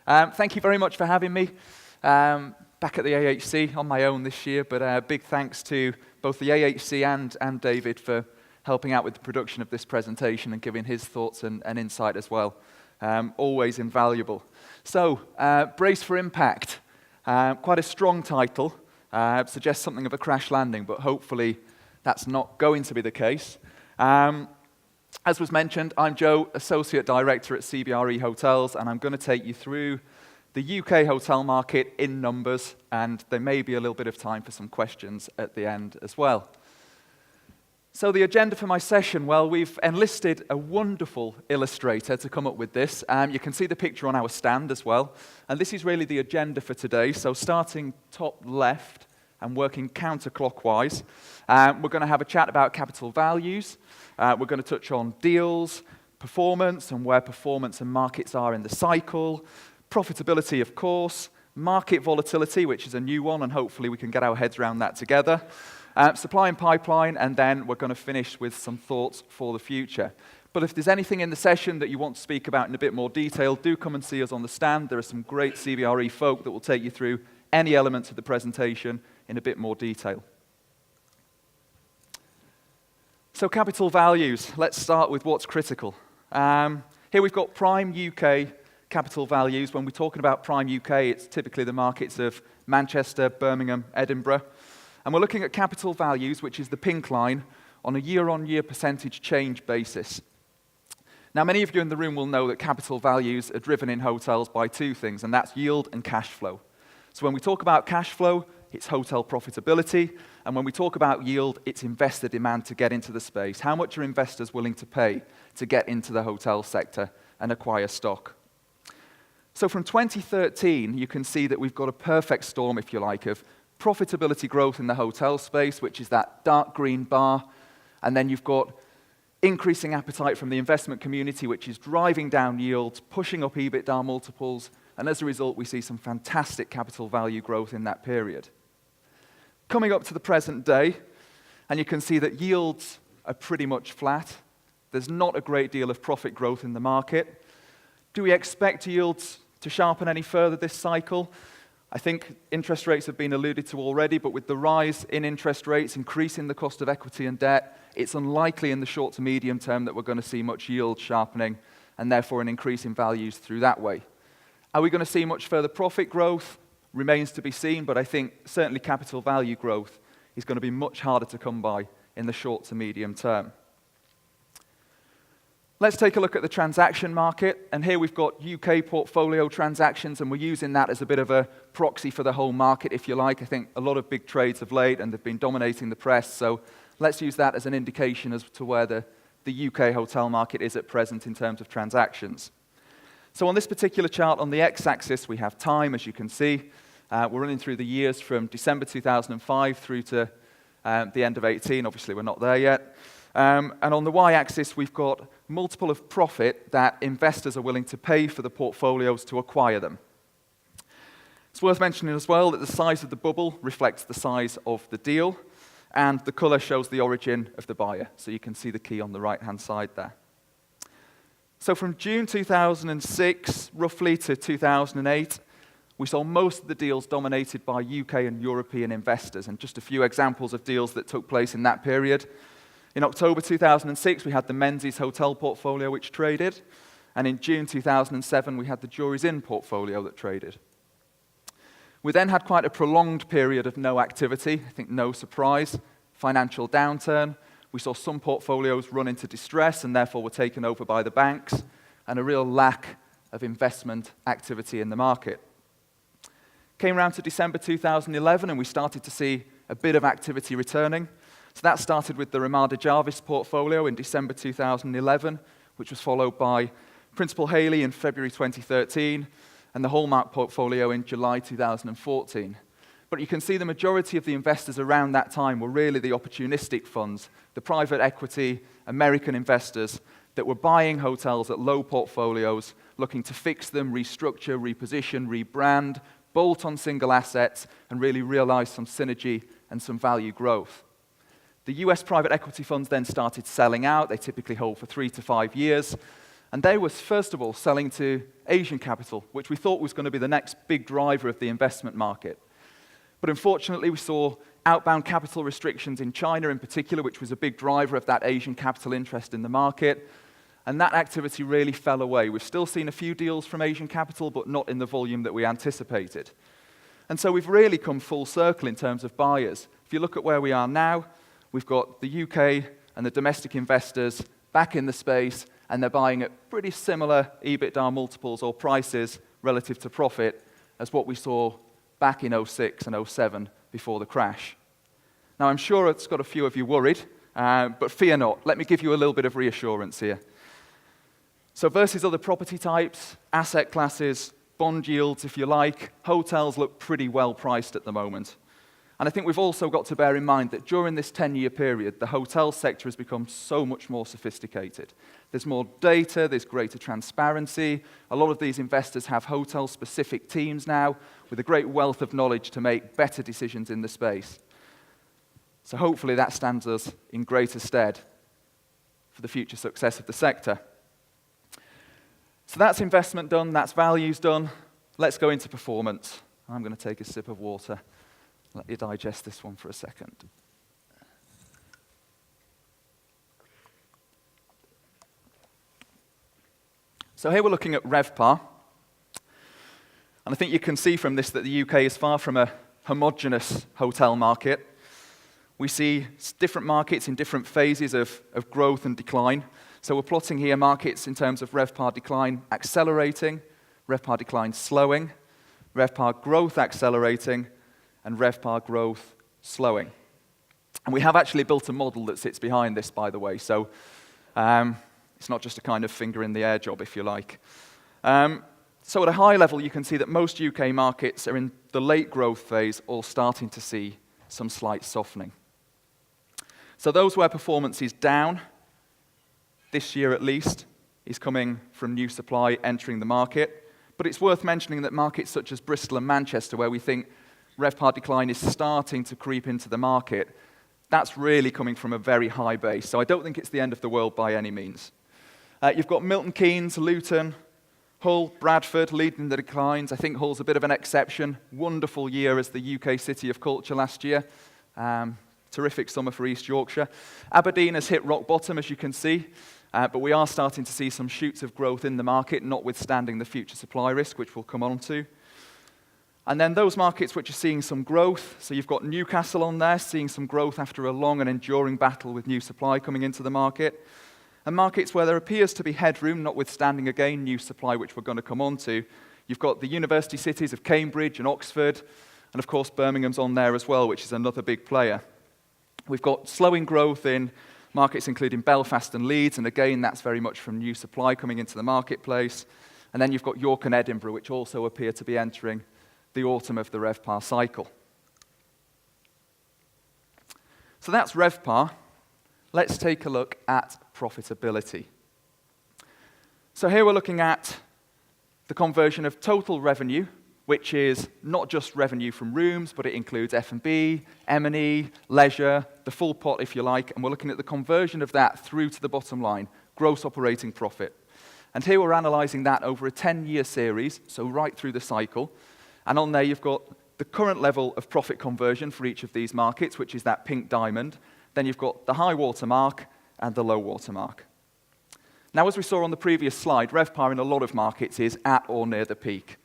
Thank you very much for having me back at the AHC on my own this year, but big thanks to both the AHC and David for helping out with the production of this presentation and giving his thoughts and insight as well. Always invaluable. So, Brace for Impact. Quite a strong title. Suggests something of a crash landing, but hopefully that's not going to be the case. As was mentioned, I'm Joe, Associate Director at CBRE Hotels, and I'm going to take you through the UK hotel market in numbers, and there may be a little bit of time for some questions at the end as well. So the agenda for my session, well, we've enlisted a wonderful illustrator to come up with this. You can see the picture on our stand as well, and this is really the agenda for today. So starting top left and working counterclockwise, we're going to have a chat about capital values. We're going to touch on deals, performance, and where performance and markets are in the cycle, profitability, of course, market volatility, which is a new one, and hopefully we can get our heads around that together, supply and pipeline, and then we're going to finish with some thoughts for the future. But if there's anything in the session that you want to speak about in a bit more detail, do come and see us on the stand. There are some great CBRE folk that will take you through any elements of the presentation in a bit more detail. So capital values, let's start with what's critical. Here we've got prime UK capital values. When we're talking about prime UK, it's typically the markets of Manchester, Birmingham, Edinburgh. And we're looking at capital values, which is the pink line, on a year-on-year percentage change basis. Now, many of you in the room will know that capital values are driven in hotels by two things, and that's yield and cash flow. So when we talk about cash flow, it's hotel profitability, and when we talk about yield, it's investor demand to get into the space. How much are investors willing to pay to get into the hotel sector and acquire stock? So from 2013, you can see that we've got a perfect storm, if you like, of profitability growth in the hotel space, which is that dark green bar, and then you've got increasing appetite from the investment community, which is driving down yields, pushing up EBITDA multiples, and as a result, we see some fantastic capital value growth in that period. Coming up to the present day, and you can see that yields are pretty much flat. There's not a great deal of profit growth in the market. Do we expect yields to sharpen any further this cycle? I think interest rates have been alluded to already, but with the rise in interest rates, increasing the cost of equity and debt, it's unlikely in the short to medium term that we're going to see much yield sharpening, and therefore an increase in values through that way. Are we going to see much further profit growth? Remains to be seen, but I think certainly capital value growth is going to be much harder to come by in the short to medium term. Let's take a look at the transaction market, and here we've got UK portfolio transactions, and we're using that as a bit of a proxy for the whole market, if you like. I think a lot of big trades of late, and they've been dominating the press, so let's use that as an indication as to where the UK hotel market is at present in terms of transactions. So on this particular chart, on the x-axis, we have time, as you can see. We're running through the years from December 2005 through to the end of 18. Obviously, we're not there yet. And on the y-axis, we've got multiple of profit that investors are willing to pay for the portfolios to acquire them. It's worth mentioning as well that the size of the bubble reflects the size of the deal, and the color shows the origin of the buyer. So you can see the key on the right-hand side there. So from June 2006, roughly, to 2008, we saw most of the deals dominated by UK and European investors, and just a few examples of deals that took place in that period. In October 2006, we had the Menzies hotel portfolio which traded, and in June 2007, we had the Jury's Inn portfolio that traded. We then had quite a prolonged period of no activity. I think no surprise. Financial downturn. We saw some portfolios run into distress and therefore were taken over by the banks, and a real lack of investment activity in the market. Came around to December 2011 and we started to see a bit of activity returning. So that started with the Ramada Jarvis portfolio in December 2011, which was followed by Principal Hayley in February 2013, and the Hallmark portfolio in July 2014. But you can see the majority of the investors around that time were really the opportunistic funds, the private equity, American investors that were buying hotels at low portfolios, looking to fix them, restructure, reposition, rebrand, bolt on single assets, and really realize some synergy and some value growth. The US private equity funds then started selling out. They typically hold for 3 to 5 years. And they were, first of all, selling to Asian capital, which we thought was going to be the next big driver of the investment market. But unfortunately, we saw outbound capital restrictions in China in particular, which was a big driver of that Asian capital interest in the market. And that activity really fell away. We've still seen a few deals from Asian capital, but not in the volume that we anticipated. And so we've really come full circle in terms of buyers. If you look at where we are now, we've got the UK and the domestic investors back in the space, and they're buying at pretty similar EBITDA multiples or prices relative to profit as what we saw back in 06 and 07 before the crash. Now, I'm sure it's got a few of you worried, but fear not. Let me give you a little bit of reassurance here. So versus other property types, asset classes, bond yields, if you like, hotels look pretty well priced at the moment. And I think we've also got to bear in mind that during this 10-year period, the hotel sector has become so much more sophisticated. There's more data, there's greater transparency. A lot of these investors have hotel-specific teams now with a great wealth of knowledge to make better decisions in the space. So hopefully that stands us in greater stead for the future success of the sector. So that's investment done, that's values done. Let's go into performance. I'm going to take a sip of water. Let you digest this one for a second. So here we're looking at RevPAR. And I think you can see from this that the UK is far from a homogeneous hotel market. We see different markets in different phases of growth and decline. So we're plotting here markets in terms of RevPAR decline accelerating, RevPAR decline slowing, RevPAR growth accelerating, and RevPAR growth slowing. And we have actually built a model that sits behind this, by the way, so it's not just a kind of finger in the air job, if you like. So at a high level, you can see that most UK markets are in the late growth phase or starting to see some slight softening. So those where performance is down, this year at least, is coming from new supply entering the market. But it's worth mentioning that markets such as Bristol and Manchester, where we think RevPAR decline is starting to creep into the market, that's really coming from a very high base. So I don't think it's the end of the world by any means. You've got Milton Keynes, Luton, Hull, Bradford leading the declines. I think Hull's a bit of an exception. Wonderful year as the UK City of Culture last year. Terrific summer for East Yorkshire. Aberdeen has hit rock bottom, as you can see, but we are starting to see some shoots of growth in the market, notwithstanding the future supply risk, which we'll come on to. And then those markets which are seeing some growth, so you've got Newcastle on there, seeing some growth after a long and enduring battle with new supply coming into the market. And markets where there appears to be headroom, notwithstanding, again, new supply, which we're going to come on to. You've got the university cities of Cambridge and Oxford, and of course Birmingham's on there as well, which is another big player. We've got slowing growth in markets including Belfast and Leeds, and again, that's very much from new supply coming into the marketplace. And then you've got York and Edinburgh, which also appear to be entering the autumn of the RevPAR cycle. So that's RevPAR. Let's take a look at profitability. So here we're looking at the conversion of total revenue, which is not just revenue from rooms, but it includes F&B, M&E, leisure, the full pot, if you like, and we're looking at the conversion of that through to the bottom line, gross operating profit. And here we're analysing that over a 10-year series, so right through the cycle. And on there you've got the current level of profit conversion for each of these markets, which is that pink diamond. Then you've got the high water mark and the low water mark. Now, as we saw on the previous slide, RevPAR in a lot of markets is at or near the peak.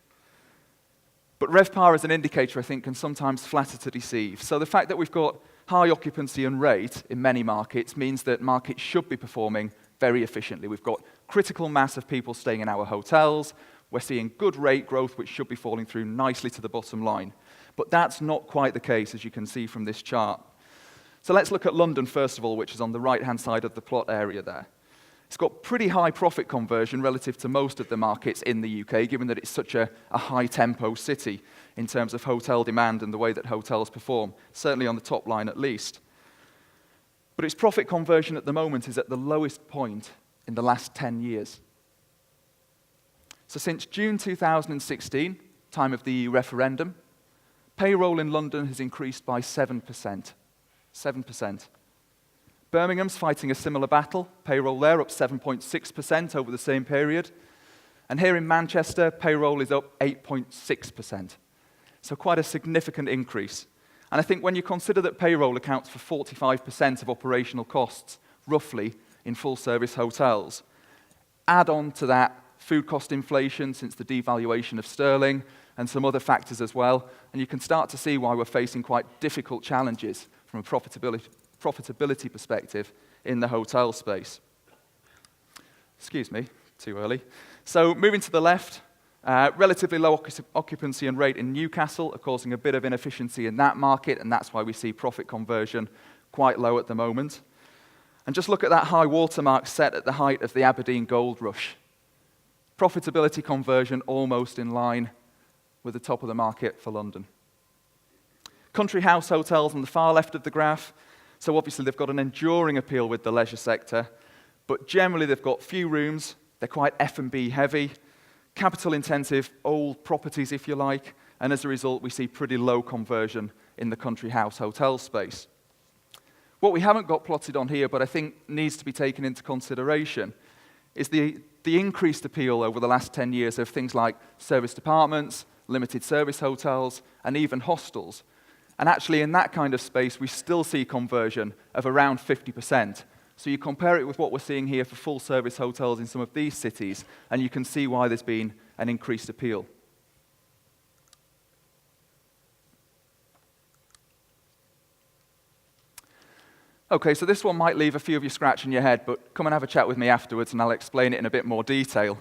But RevPAR as an indicator, I think, can sometimes flatter to deceive. So the fact that we've got high occupancy and rate in many markets means that markets should be performing very efficiently. We've got critical mass of people staying in our hotels. We're seeing good rate growth, which should be falling through nicely to the bottom line. But that's not quite the case, as you can see from this chart. So let's look at London, first of all, which is on the right-hand side of the plot area there. It's got pretty high profit conversion relative to most of the markets in the UK, given that it's such a high-tempo city in terms of hotel demand and the way that hotels perform, certainly on the top line at least. But its profit conversion at the moment is at the lowest point in the last 10 years. So since June 2016, time of the EU referendum, payroll in London has increased by 7%. 7%. Birmingham's fighting a similar battle. Payroll there up 7.6% over the same period. And here in Manchester, payroll is up 8.6%. So quite a significant increase. And I think when you consider that payroll accounts for 45% of operational costs, roughly, in full-service hotels, add on to that food cost inflation since the devaluation of sterling and some other factors as well, and you can start to see why we're facing quite difficult challenges from a profitability perspective in the hotel space. Excuse me, too early. So moving to the left, relatively low occupancy and rate in Newcastle are causing a bit of inefficiency in that market, and that's why we see profit conversion quite low at the moment. And just look at that high watermark set at the height of the Aberdeen gold rush. Profitability conversion almost in line with the top of the market for London. Country house hotels on the far left of the graph. So obviously they've got an enduring appeal with the leisure sector, but generally they've got few rooms, they're quite F&B heavy, capital intensive, old properties if you like, and as a result we see pretty low conversion in the country house hotel space. What we haven't got plotted on here, but I think needs to be taken into consideration, is the increased appeal over the last 10 years of things like service departments, limited service hotels, and even hostels. And actually in that kind of space, we still see conversion of around 50%. So you compare it with what we're seeing here for full service hotels in some of these cities, and you can see why there's been an increased appeal. Okay, so this one might leave a few of you scratching your head, but come and have a chat with me afterwards and I'll explain it in a bit more detail.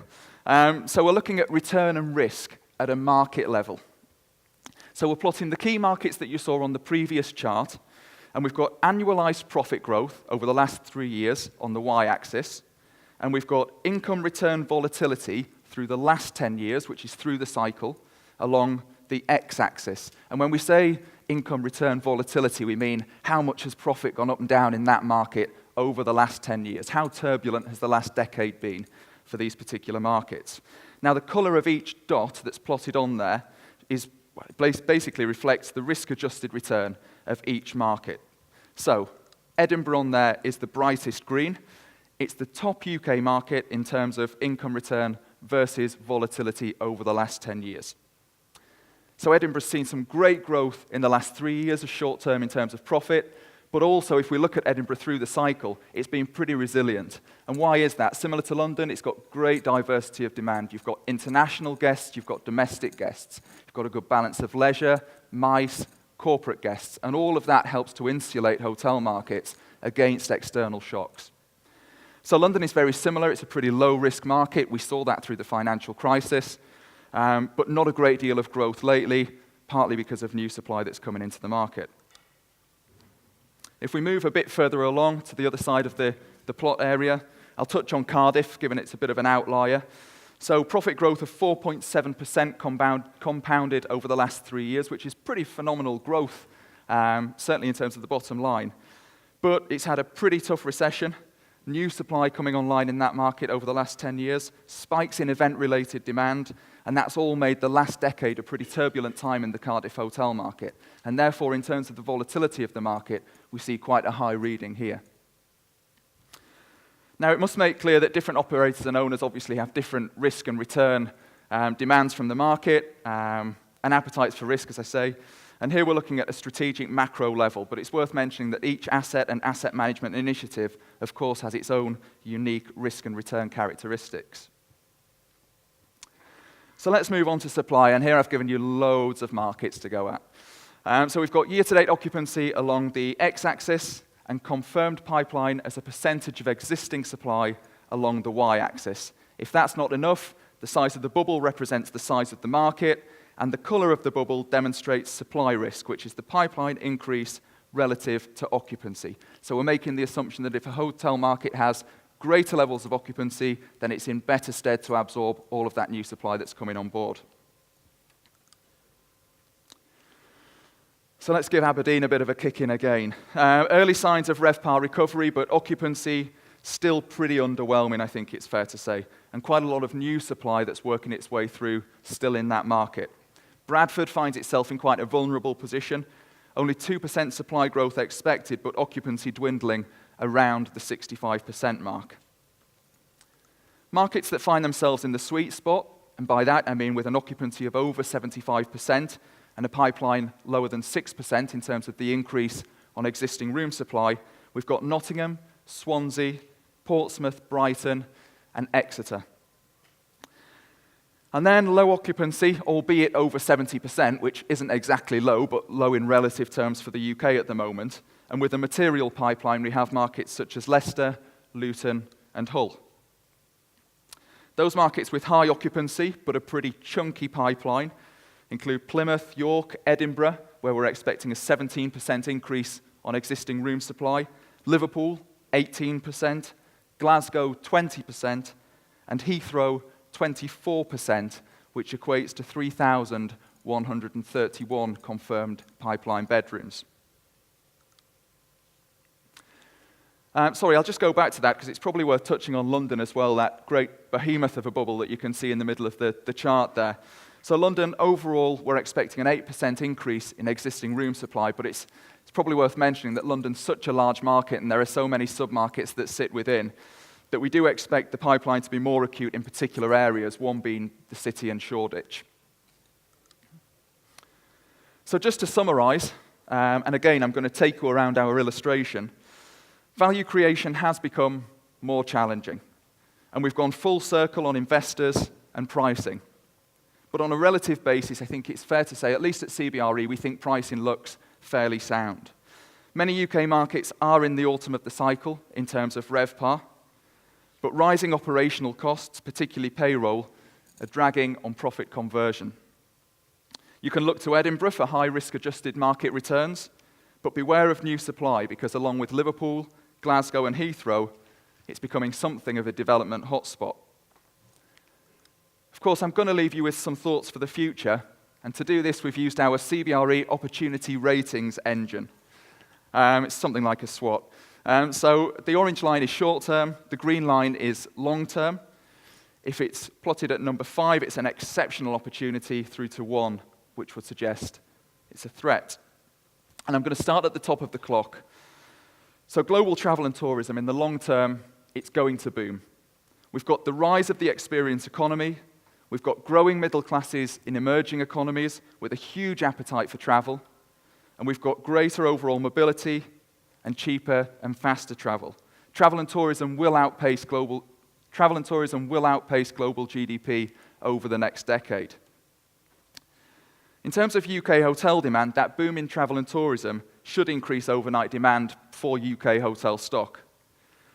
So we're looking at return and risk at a market level. So we're plotting the key markets that you saw on the previous chart, and we've got annualized profit growth over the last 3 years on the y-axis, and we've got income return volatility through the last 10 years, which is through the cycle, along the x-axis. And when we say income return volatility, we mean how much has profit gone up and down in that market over the last 10 years? How turbulent has the last decade been for these particular markets? Now, the color of each dot that's plotted on there basically reflects the risk-adjusted return of each market. So, Edinburgh on there is the brightest green. It's the top UK market in terms of income return versus volatility over the last 10 years. So Edinburgh's seen some great growth in the last 3 years of short-term in terms of profit, but also if we look at Edinburgh through the cycle, it's been pretty resilient. And why is that? Similar to London, it's got great diversity of demand. You've got international guests, you've got domestic guests, you've got a good balance of leisure, MICE, corporate guests, and all of that helps to insulate hotel markets against external shocks. So London is very similar. It's a pretty low-risk market. We saw that through the financial crisis. But not a great deal of growth lately, partly because of new supply that's coming into the market. If we move a bit further along to the other side of the plot area, I'll touch on Cardiff, given it's a bit of an outlier. So profit growth of 4.7% compounded over the last 3 years, which is pretty phenomenal growth, certainly in terms of the bottom line. But it's had a pretty tough recession. New supply coming online in that market over the last 10 years, spikes in event-related demand, and that's all made the last decade a pretty turbulent time in the Cardiff hotel market. And therefore, in terms of the volatility of the market, we see quite a high reading here. Now, it must make clear that different operators and owners obviously have different risk and return demands from the market, and appetites for risk, as I say. And here we're looking at a strategic macro level, but it's worth mentioning that each asset and asset management initiative, of course, has its own unique risk and return characteristics. So let's move on to supply, and here I've given you loads of markets to go at. So we've got year-to-date occupancy along the x-axis and confirmed pipeline as a percentage of existing supply along the y-axis. If that's not enough, the size of the bubble represents the size of the market, and the color of the bubble demonstrates supply risk, which is the pipeline increase relative to occupancy. So we're making the assumption that if a hotel market has greater levels of occupancy, then it's in better stead to absorb all of that new supply that's coming on board. So let's give Aberdeen a bit of a kick in again. Early signs of RevPAR recovery, but occupancy still pretty underwhelming, I think it's fair to say, and quite a lot of new supply that's working its way through still in that market. Bradford finds itself in quite a vulnerable position. Only 2% supply growth expected, but occupancy dwindling around the 65% mark. Markets that find themselves in the sweet spot, and by that I mean with an occupancy of over 75% and a pipeline lower than 6% in terms of the increase on existing room supply, we've got Nottingham, Swansea, Portsmouth, Brighton, and Exeter. And then low occupancy, albeit over 70%, which isn't exactly low, but low in relative terms for the UK at the moment. And with a material pipeline, we have markets such as Leicester, Luton, and Hull. Those markets with high occupancy, but a pretty chunky pipeline, include Plymouth, York, Edinburgh, where we're expecting a 17% increase on existing room supply, Liverpool, 18%, Glasgow, 20%, and Heathrow, 24%, which equates to 3,131 confirmed pipeline bedrooms. Sorry, I'll just go back to that because it's probably worth touching on London as well, that great behemoth of a bubble that you can see in the middle of the chart there. So London, overall, we're expecting an 8% increase in existing room supply, but it's probably worth mentioning that London's such a large market and there are so many sub-markets that sit within that we do expect the pipeline to be more acute in particular areas, one being the City and Shoreditch. So just to summarize, and again, I'm going to take you around our illustration, value creation has become more challenging, and we've gone full circle on investors and pricing. But on a relative basis, I think it's fair to say, at least at CBRE, we think pricing looks fairly sound. Many UK markets are in the autumn of the cycle in terms of RevPAR, but rising operational costs, particularly payroll, are dragging on profit conversion. You can look to Edinburgh for high risk-adjusted market returns, but beware of new supply because along with Liverpool, Glasgow and Heathrow, it's becoming something of a development hotspot. Of course, I'm going to leave you with some thoughts for the future, and to do this we've used our CBRE Opportunity Ratings engine. It's something like a SWOT. So the orange line is short-term, the green line is long-term. If it's plotted at number 5, it's an exceptional opportunity through to 1, which would suggest it's a threat. And I'm going to start at the top of the clock. So global travel and tourism, in the long term, it's going to boom. We've got the rise of the experience economy, we've got growing middle classes in emerging economies with a huge appetite for travel, and we've got greater overall mobility and cheaper and faster travel. Travel and tourism will outpace global GDP over the next decade. In terms of UK hotel demand, that boom in travel and tourism should increase overnight demand for UK hotel stock.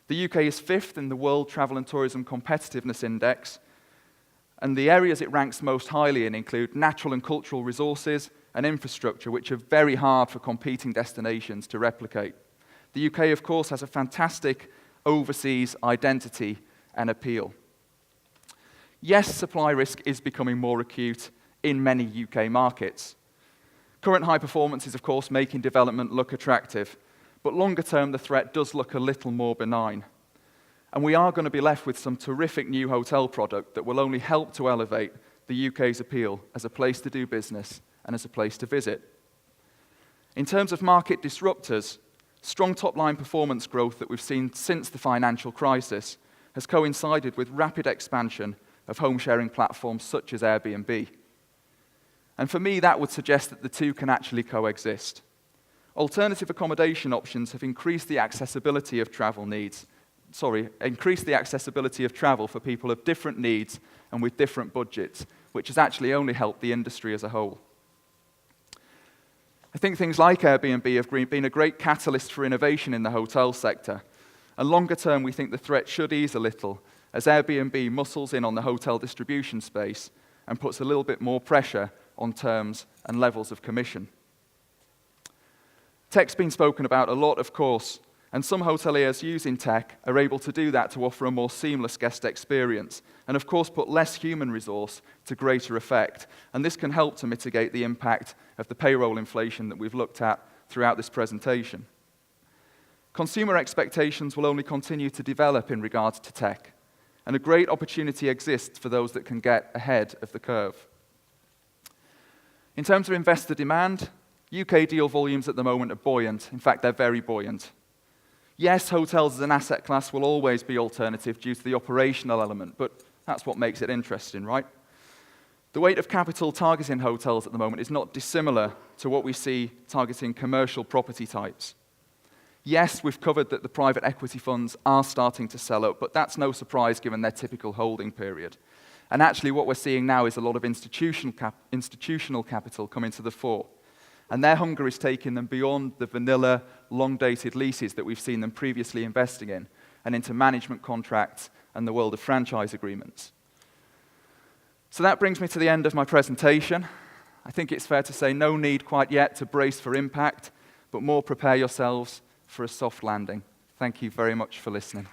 The UK is 5th in the World Travel and Tourism Competitiveness Index, and the areas it ranks most highly in include natural and cultural resources and infrastructure, which are very hard for competing destinations to replicate. The UK, of course, has a fantastic overseas identity and appeal. Yes, supply risk is becoming more acute in many UK markets. Current high performance is, of course, making development look attractive, but longer term, the threat does look a little more benign. And we are going to be left with some terrific new hotel product that will only help to elevate the UK's appeal as a place to do business and as a place to visit. In terms of market disruptors, strong top-line performance growth that we've seen since the financial crisis has coincided with rapid expansion of home-sharing platforms such as Airbnb. And for me, that would suggest that the two can actually coexist. Alternative accommodation options have increased the accessibility of travel for people of different needs and with different budgets, which has actually only helped the industry as a whole. I think things like Airbnb have been a great catalyst for innovation in the hotel sector. And longer term, we think the threat should ease a little as Airbnb muscles in on the hotel distribution space and puts a little bit more pressure on terms and levels of commission. Tech's been spoken about a lot, of course, and some hoteliers using tech are able to do that to offer a more seamless guest experience and, of course, put less human resource to greater effect. And this can help to mitigate the impact of the payroll inflation that we've looked at throughout this presentation. Consumer expectations will only continue to develop in regards to tech, and a great opportunity exists for those that can get ahead of the curve. In terms of investor demand, UK deal volumes at the moment are buoyant. In fact, they're very buoyant. Yes, hotels as an asset class will always be alternative due to the operational element, but that's what makes it interesting, right? The weight of capital targeting hotels at the moment is not dissimilar to what we see targeting commercial property types. Yes, we've covered that the private equity funds are starting to sell up, but that's no surprise given their typical holding period. And actually what we're seeing now is a lot of institutional capital coming to the fore. And their hunger is taking them beyond the vanilla, long-dated leases that we've seen them previously investing in, and into management contracts and the world of franchise agreements. So that brings me to the end of my presentation. I think it's fair to say no need quite yet to brace for impact, but more prepare yourselves for a soft landing. Thank you very much for listening.